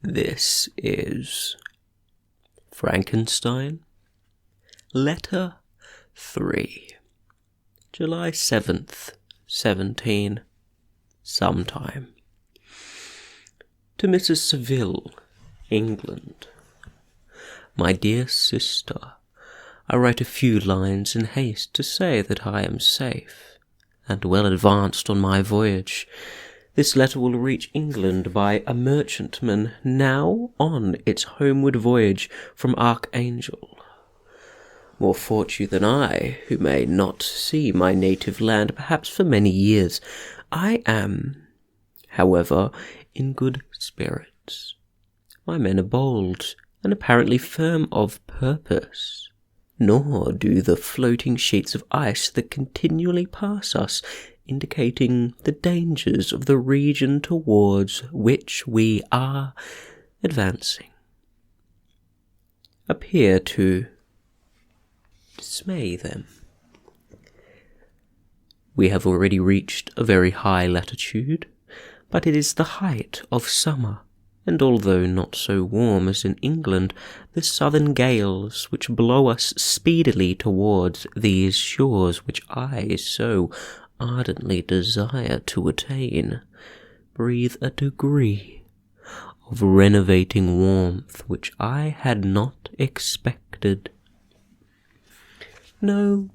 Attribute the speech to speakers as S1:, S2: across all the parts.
S1: This is Frankenstein, Letter 3, July 7th, 17, sometime. To Mrs. Seville, England. My dear sister, I write a few lines in haste to say that I am safe, and well advanced on my voyage. This letter will reach England by a merchantman now on its homeward voyage from Archangel. More fortunate than I, who may not see my native land perhaps for many years, I am, however, in good spirits. My men are bold and apparently firm of purpose, nor do the floating sheets of ice that continually pass us, indicating the dangers of the region towards which we are advancing, appear to dismay them. We have already reached a very high latitude, but it is the height of summer, and although not so warm as in England, the southern gales which blow us speedily towards these shores which I so ardently desire to attain, breathe a degree of renovating warmth which I had not expected. No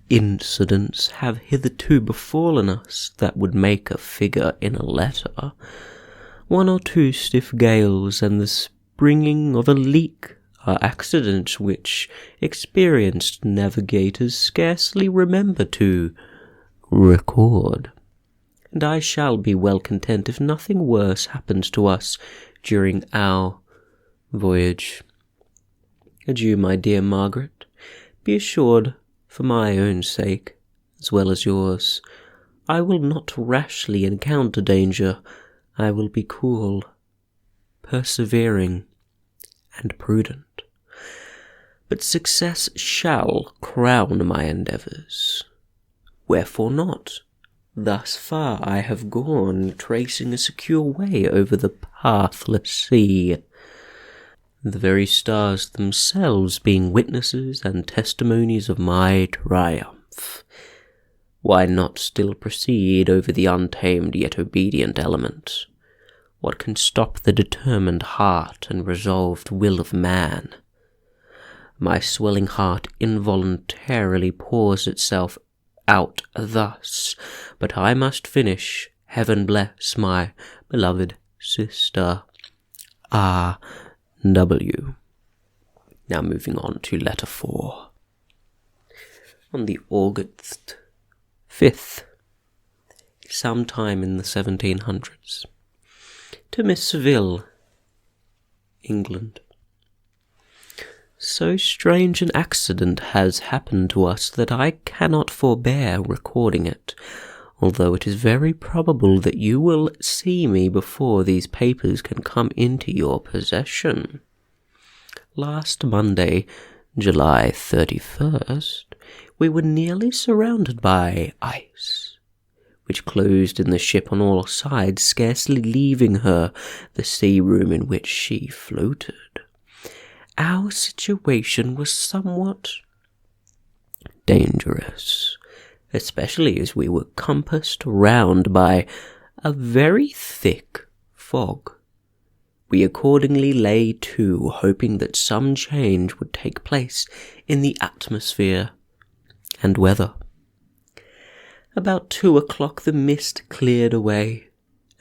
S1: incidents have hitherto befallen us that would make a figure in a letter. One or two stiff gales and the springing of a leak are accidents which experienced navigators scarcely remember to record, and I shall be well content if nothing worse happens to us during our voyage. Adieu, my dear Margaret. Be assured, for my own sake, as well as yours, I will not rashly encounter danger. I will be cool, persevering, and prudent. But success shall crown my endeavours. Wherefore not? Thus far I have gone, tracing a secure way over the pathless sea, the very stars themselves being witnesses and testimonies of my triumph. Why not still proceed over the untamed yet obedient element? What can stop the determined heart and resolved will of man? My swelling heart involuntarily pours itself out thus, but I must finish. Heaven bless my beloved sister, R.W. Now moving on to letter 4. On the August 5th, sometime in the 1700s, to Miss Seville, England. So strange an accident has happened to us that I cannot forbear recording it, although it is very probable that you will see me before these papers can come into your possession. Last Monday, July 31st, we were nearly surrounded by ice, which closed in the ship on all sides, scarcely leaving her the sea room in which she floated. Our situation was somewhat dangerous, especially as we were compassed round by a very thick fog. We accordingly lay to, hoping that some change would take place in the atmosphere and weather. About 2 o'clock the mist cleared away,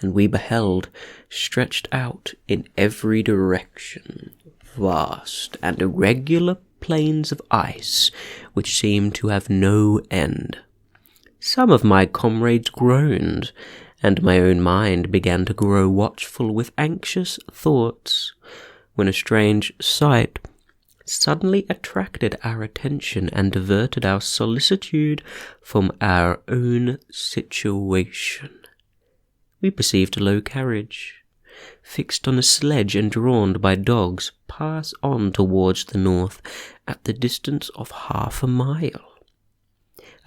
S1: and we beheld, stretched out in every direction, vast and irregular plains of ice which seemed to have no end. Some of my comrades groaned, and my own mind began to grow watchful with anxious thoughts, when a strange sight suddenly attracted our attention and diverted our solicitude from our own situation. We perceived a low carriage, fixed on a sledge and drawn by dogs, pass on towards the north at the distance of 1/2 mile.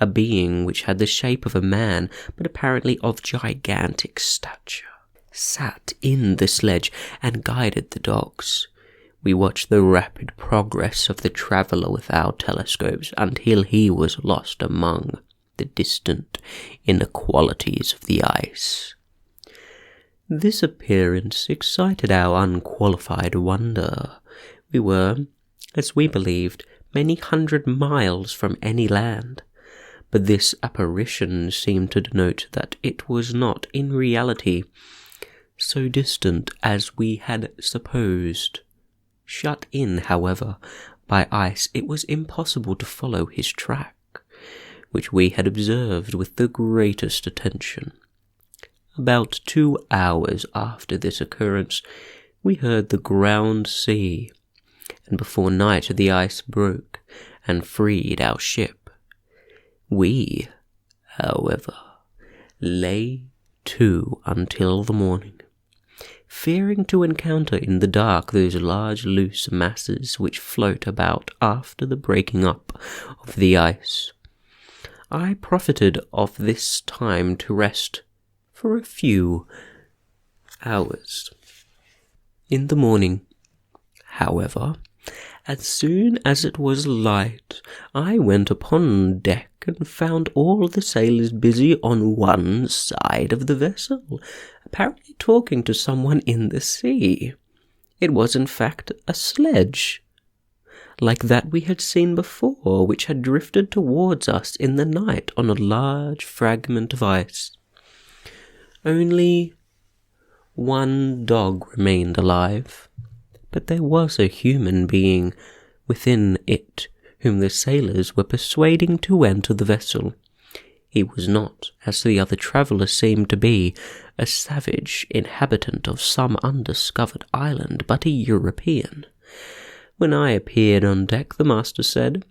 S1: A being which had the shape of a man, but apparently of gigantic stature, sat in the sledge and guided the dogs. We watched the rapid progress of the traveller with our telescopes until he was lost among the distant inequalities of the ice. This appearance excited our unqualified wonder. We were, as we believed, many hundred miles from any land, but this apparition seemed to denote that it was not in reality so distant as we had supposed. Shut in, however, by ice, it was impossible to follow his track, which we had observed with the greatest attention. About 2 hours after this occurrence, we heard the ground sea, and before night the ice broke and freed our ship. We, however, lay to until the morning, fearing to encounter in the dark those large loose masses which float about after the breaking up of the ice. I profited of this time to rest for a few hours. In the morning, however, as soon as it was light, I went upon deck and found all the sailors busy on one side of the vessel, apparently talking to someone in the sea. It was in fact a sledge, like that we had seen before, which had drifted towards us in the night on a large fragment of ice. Only one dog remained alive, but there was a human being within it whom the sailors were persuading to enter the vessel. He was not, as the other traveller seemed to be, a savage inhabitant of some undiscovered island, but a European. When I appeared on deck, the master said,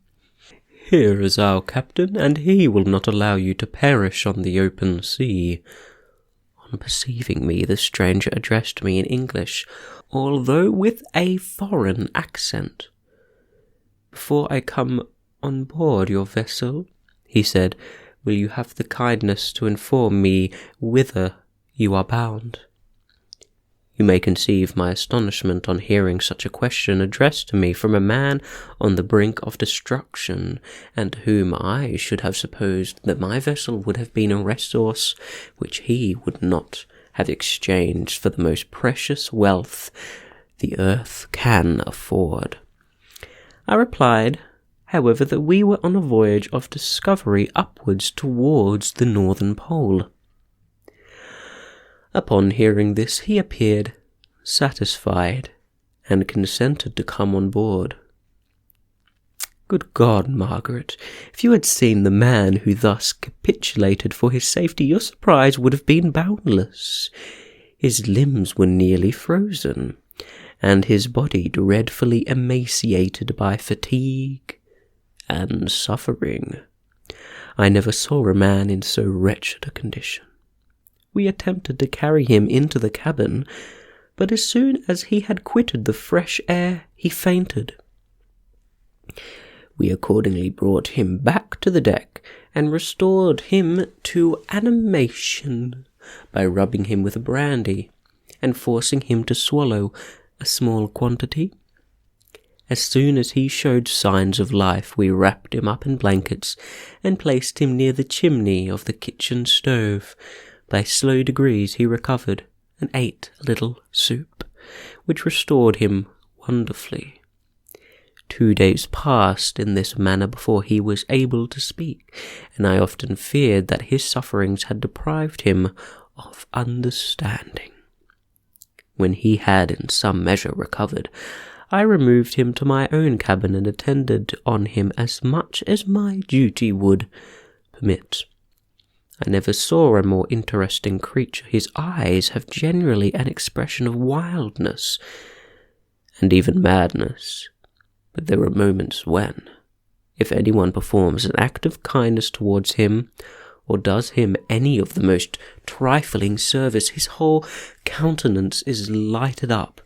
S1: "Here is our captain, and he will not allow you to perish on the open sea." On perceiving me, the stranger addressed me in English, although with a foreign accent. "Before I come on board your vessel," he said, "will you have the kindness to inform me whither you are bound?" You may conceive my astonishment on hearing such a question addressed to me from a man on the brink of destruction, and to whom I should have supposed that my vessel would have been a resource which he would not have exchanged for the most precious wealth the earth can afford. I replied, however, that we were on a voyage of discovery upwards towards the northern pole. Upon hearing this, he appeared satisfied and consented to come on board. Good God, Margaret, if you had seen the man who thus capitulated for his safety, your surprise would have been boundless. His limbs were nearly frozen, and his body dreadfully emaciated by fatigue and suffering. I never saw a man in so wretched a condition. We attempted to carry him into the cabin, but as soon as he had quitted the fresh air, he fainted. We accordingly brought him back to the deck and restored him to animation by rubbing him with brandy and forcing him to swallow a small quantity. As soon as he showed signs of life, we wrapped him up in blankets and placed him near the chimney of the kitchen stove. By slow degrees he recovered and ate a little soup, which restored him wonderfully. 2 days passed in this manner before he was able to speak, and I often feared that his sufferings had deprived him of understanding. When he had in some measure recovered, I removed him to my own cabin and attended on him as much as my duty would permit. I never saw a more interesting creature. His eyes have generally an expression of wildness and even madness, but there are moments when, if anyone performs an act of kindness towards him, or does him any of the most trifling service, his whole countenance is lighted up,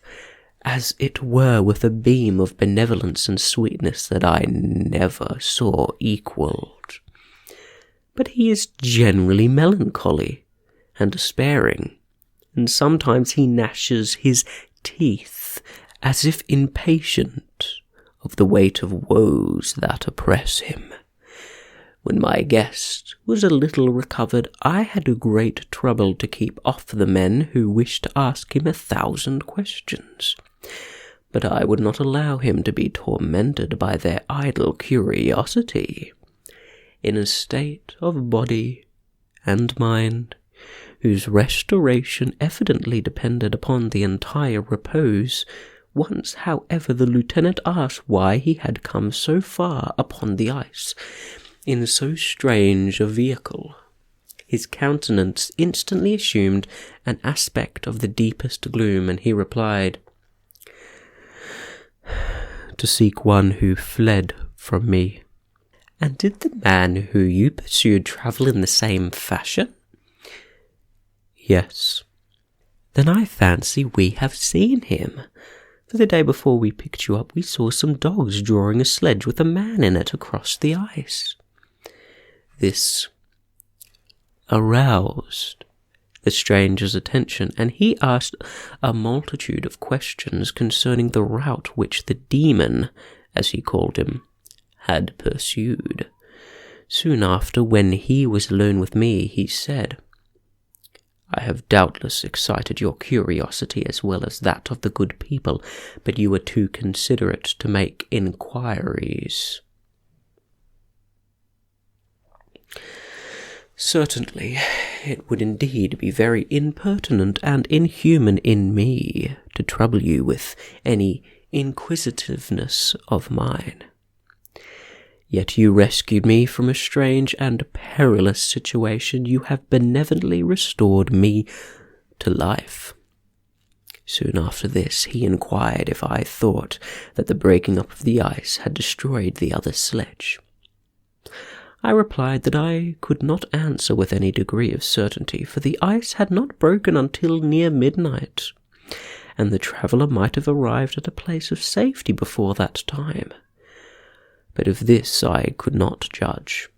S1: as it were, with a beam of benevolence and sweetness that I never saw equalled. But he is generally melancholy and despairing, and sometimes he gnashes his teeth as if impatient of the weight of woes that oppress him. When my guest was a little recovered, I had great trouble to keep off the men who wished to ask him 1,000 questions, but I would not allow him to be tormented by their idle curiosity. In a state of body and mind, whose restoration evidently depended upon the entire repose, once, however, the lieutenant asked why he had come so far upon the ice in so strange a vehicle. His countenance instantly assumed an aspect of the deepest gloom, and he replied, "To seek one who fled from me." "And did the man who you pursued travel in the same fashion?" "Yes." "Then I fancy we have seen him. For the day before we picked you up, we saw some dogs drawing a sledge with a man in it across the ice." This aroused the stranger's attention, and he asked a multitude of questions concerning the route which the demon, as he called him, had pursued. Soon after, when he was alone with me, he said, "I have doubtless excited your curiosity as well as that of the good people, but you are too considerate to make inquiries." "Certainly, it would indeed be very impertinent and inhuman in me to trouble you with any inquisitiveness of mine. Yet you rescued me from a strange and perilous situation. You have benevolently restored me to life." Soon after this, he inquired if I thought that the breaking up of the ice had destroyed the other sledge. I replied that I could not answer with any degree of certainty, for the ice had not broken until near midnight, and the traveller might have arrived at a place of safety before that time. But of this I could not judge.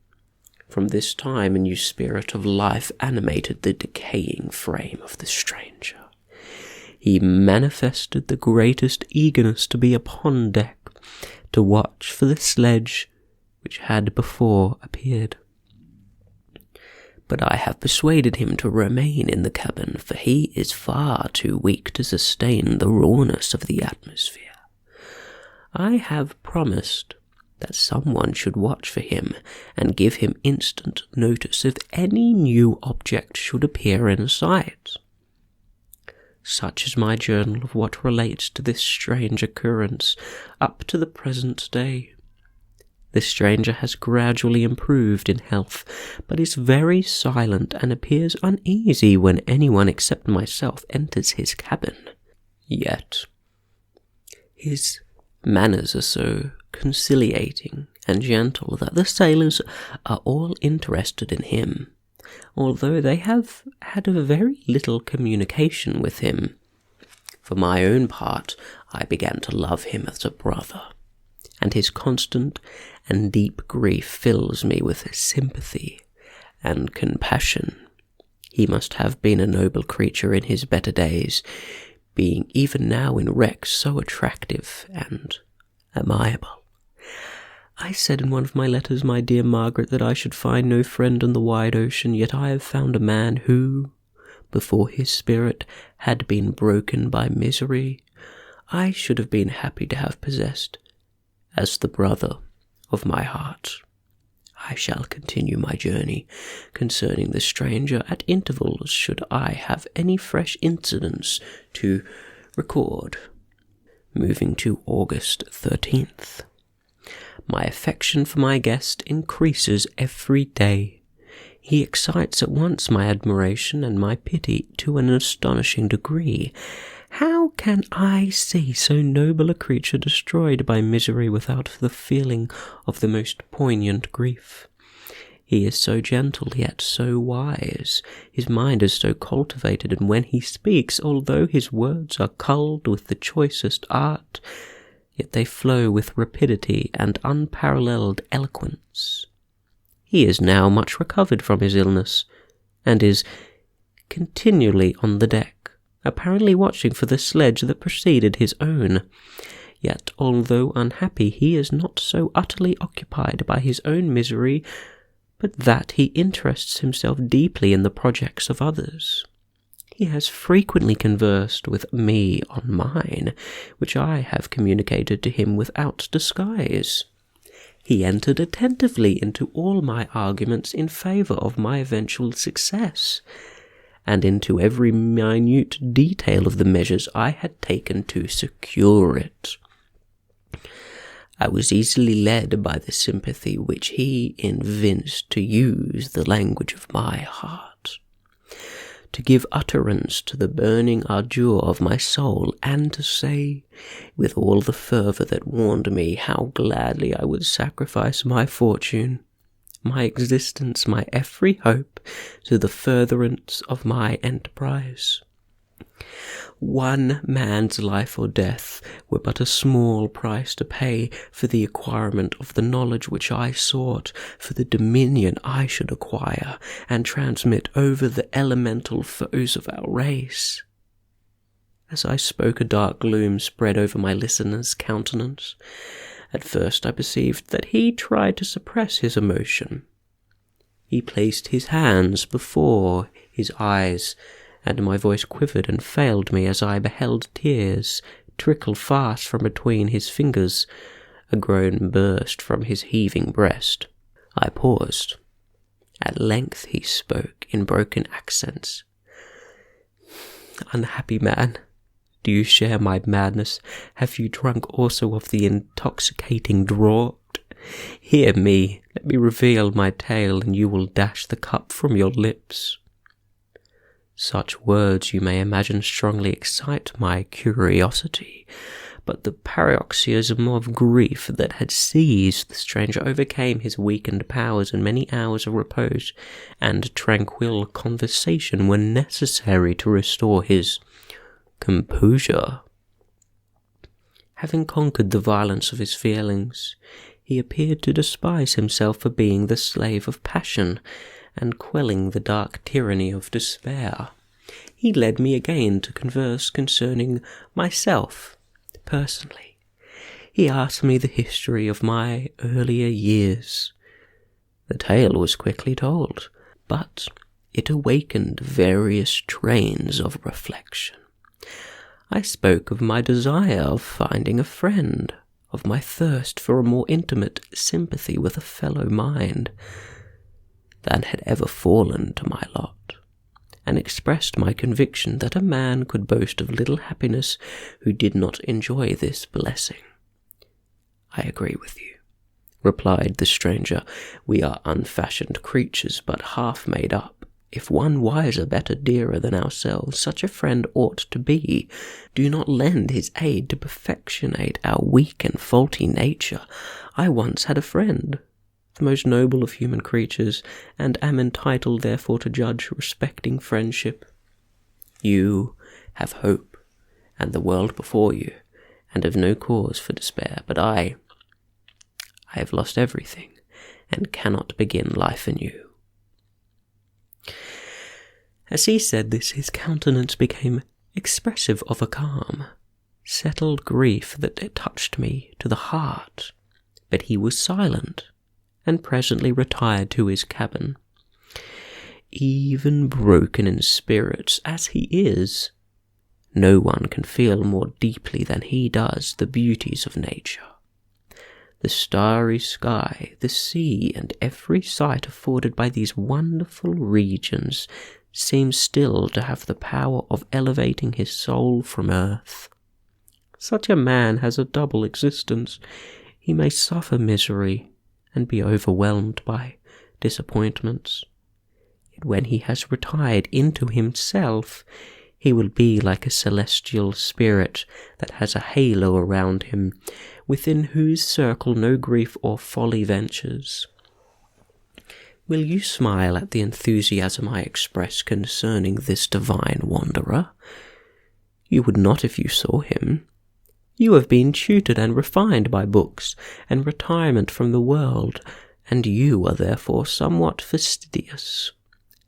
S1: From this time a new spirit of life animated the decaying frame of the stranger. He manifested the greatest eagerness to be upon deck, to watch for the sledge which had before appeared. But I have persuaded him to remain in the cabin, for he is far too weak to sustain the rawness of the atmosphere. I have promised that someone should watch for him and give him instant notice if any new object should appear in sight. Such is my journal of what relates to this strange occurrence up to the present day. The stranger has gradually improved in health, but is very silent and appears uneasy when anyone except myself enters his cabin. Yet his manners are so conciliating and gentle that the sailors are all interested in him, although they have had a very little communication with him. For my own part, I began to love him as a brother, and his constant and deep grief fills me with sympathy and compassion. He must have been a noble creature in his better days, being even now in wreck so attractive and amiable. I said in one of my letters, my dear Margaret, that I should find no friend on the wide ocean, yet I have found a man who, before his spirit had been broken by misery, I should have been happy to have possessed as the brother of my heart. I shall continue my journey concerning the stranger at intervals should I have any fresh incidents to record. Moving to August 13th. My affection for my guest increases every day. He excites at once my admiration and my pity to an astonishing degree. How can I see so noble a creature destroyed by misery without the feeling of the most poignant grief? He is so gentle, yet so wise. His mind is so cultivated, and when he speaks, although his words are culled with the choicest art, yet they flow with rapidity and unparalleled eloquence. He is now much recovered from his illness, and is continually on the deck, apparently watching for the sledge that preceded his own. Yet, although unhappy, he is not so utterly occupied by his own misery, but that he interests himself deeply in the projects of others. He has frequently conversed with me on mine, which I have communicated to him without disguise. He entered attentively into all my arguments in favour of my eventual success, and into every minute detail of the measures I had taken to secure it. I was easily led by the sympathy which he evinced to use the language of my heart, to give utterance to the burning ardour of my soul, and to say, with all the fervour that warned me, how gladly I would sacrifice my fortune, my existence, my every hope, to the furtherance of my enterprise. One man's life or death were but a small price to pay for the acquirement of the knowledge which I sought, for the dominion I should acquire and transmit over the elemental foes of our race. As I spoke, a dark gloom spread over my listener's countenance. At first I perceived that he tried to suppress his emotion. He placed his hands before his eyes, and my voice quivered and failed me as I beheld tears trickle fast from between his fingers. A groan burst from his heaving breast. I paused. At length he spoke in broken accents. "Unhappy man, do you share my madness? Have you drunk also of the intoxicating draught? Hear me, let me reveal my tale, and you will dash the cup from your lips." Such words, you may imagine, strongly excite my curiosity, but the paroxysm of grief that had seized the stranger overcame his weakened powers, and many hours of repose and tranquil conversation were necessary to restore his composure. Having conquered the violence of his feelings, he appeared to despise himself for being the slave of passion, and quelling the dark tyranny of despair. He led me again to converse concerning myself personally. He asked me the history of my earlier years. The tale was quickly told, but it awakened various trains of reflection. I spoke of my desire of finding a friend, of my thirst for a more intimate sympathy with a fellow mind than had ever fallen to my lot, and expressed my conviction that a man could boast of little happiness who did not enjoy this blessing. "I agree with you," replied the stranger. "We are unfashioned creatures, but half made up. If one wiser, better, dearer than ourselves, such a friend ought to be. Do not lend his aid to perfectionate our weak and faulty nature. I once had a friend, the most noble of human creatures, and am entitled therefore to judge respecting friendship. You have hope and the world before you, and have no cause for despair, but I have lost everything, and cannot begin life anew." As he said this, his countenance became expressive of a calm, settled grief that touched me to the heart, but he was silent, and presently retired to his cabin. Even broken in spirits as he is, no one can feel more deeply than he does the beauties of nature. The starry sky, the sea, and every sight afforded by these wonderful regions seems still to have the power of elevating his soul from earth. Such a man has a double existence. He may suffer misery and be overwhelmed by disappointments. Yet when he has retired into himself, he will be like a celestial spirit that has a halo around him, within whose circle no grief or folly ventures. Will you smile at the enthusiasm I express concerning this divine wanderer? You would not if you saw him. You have been tutored and refined by books and retirement from the world, and you are therefore somewhat fastidious.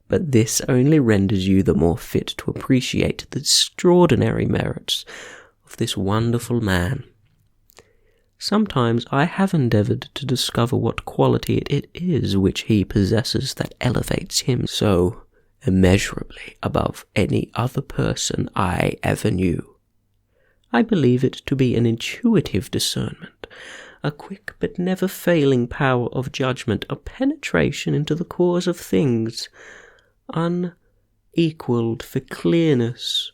S1: but this only renders you the more fit to appreciate the extraordinary merits of this wonderful man. Sometimes I have endeavoured to discover what quality it is which he possesses that elevates him so immeasurably above any other person I ever knew. I believe it to be an intuitive discernment, a quick but never failing power of judgment, a penetration into the cause of things, unequalled for clearness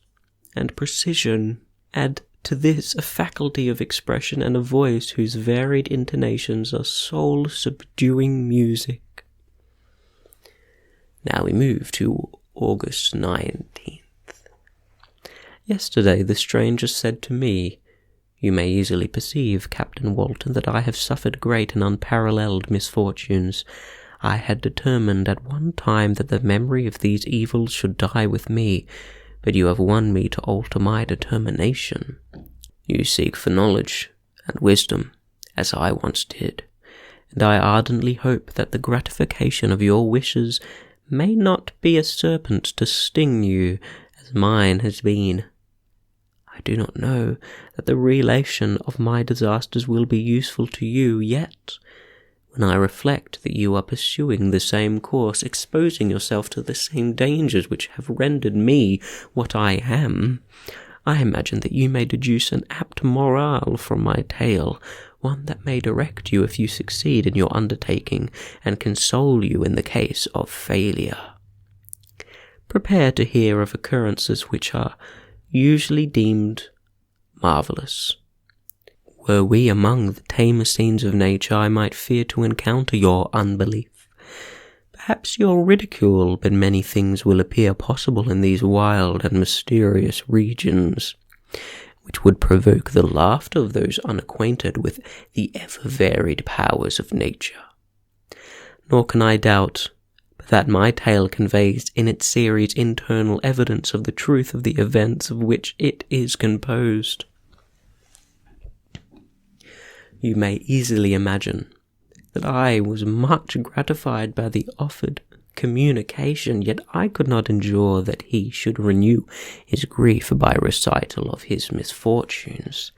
S1: and precision. Add to this a faculty of expression and a voice whose varied intonations are soul-subduing music. Now we move to August 19th. Yesterday the stranger said to me, "You may easily perceive, Captain Walton, that I have suffered great and unparalleled misfortunes. I had determined at one time that the memory of these evils should die with me, but you have won me to alter my determination. You seek for knowledge and wisdom, as I once did, and I ardently hope that the gratification of your wishes may not be a serpent to sting you, as mine has been. I do not know that the relation of my disasters will be useful to you, yet when I reflect that you are pursuing the same course, exposing yourself to the same dangers which have rendered me what I am, I imagine that you may deduce an apt morale from my tale, one that may direct you if you succeed in your undertaking, and console you in the case of failure. Prepare to hear of occurrences which are usually deemed marvellous. Were we among the tamer scenes of nature, I might fear to encounter your unbelief. Perhaps your ridicule, but many things will appear possible in these wild and mysterious regions, which would provoke the laughter of those unacquainted with the ever-varied powers of nature. Nor can I doubt but that my tale conveys in its series internal evidence of the truth of the events of which it is composed. You may easily imagine that I was much gratified by the offered communication, yet I could not endure that he should renew his grief by recital of his misfortunes.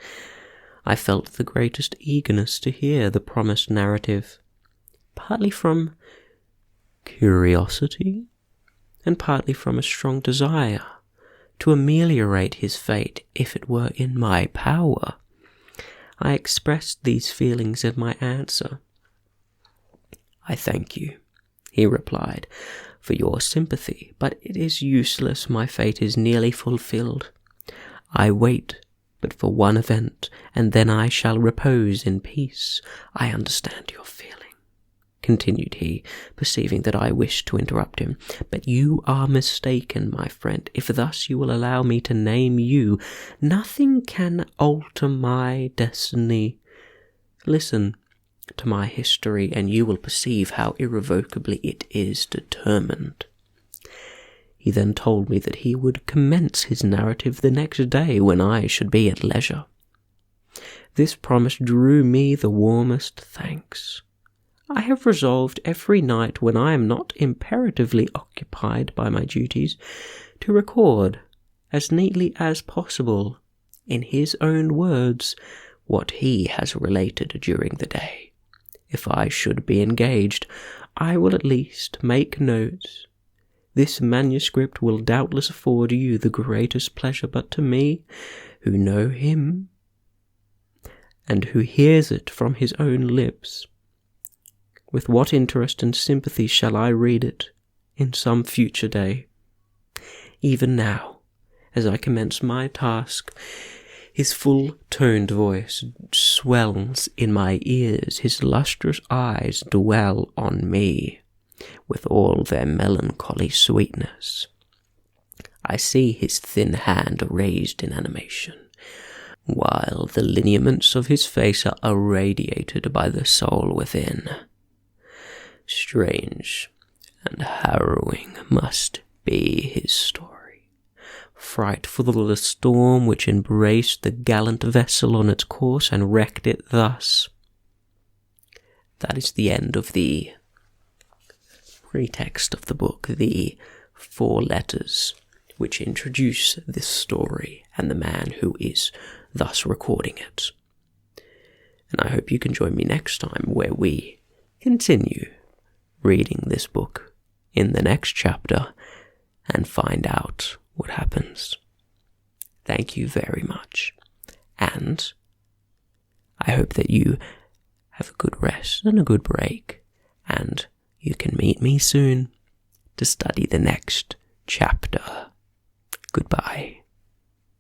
S1: I felt the greatest eagerness to hear the promised narrative, partly from curiosity and partly from a strong desire to ameliorate his fate if it were in my power. I expressed these feelings in my answer. "I thank you," he replied, "for your sympathy, but it is useless. My fate is nearly fulfilled. I wait but for one event, and then I shall repose in peace. I understand your feeling," continued he, perceiving that I wished to interrupt him, "but you are mistaken, my friend. If thus you will allow me to name you, nothing can alter my destiny. Listen to my history, and you will perceive how irrevocably it is determined." He then told me that he would commence his narrative the next day when I should be at leisure. This promise drew me the warmest thanks. I have resolved every night when I am not imperatively occupied by my duties to record, as neatly as possible, in his own words, what he has related during the day. If I should be engaged, I will at least make notes. This manuscript will doubtless afford you the greatest pleasure, but to me, who know him, and who hears it from his own lips, with what interest and sympathy shall I read it in some future day? Even now, as I commence my task, his full-toned voice swells in my ears, his lustrous eyes dwell on me with all their melancholy sweetness. I see his thin hand raised in animation, while the lineaments of his face are irradiated by the soul within. Strange and harrowing must be his story. Frightful the storm which embraced the gallant vessel on its course and wrecked it thus. That is the end of the summary text of the book, the 4 letters which introduce this story and the man who is thus recording it. And I hope you can join me next time where we continue reading this book in the next chapter and find out what happens. Thank you very much, and I hope that you have a good rest and a good break, and you can meet me soon to study the next chapter. Goodbye.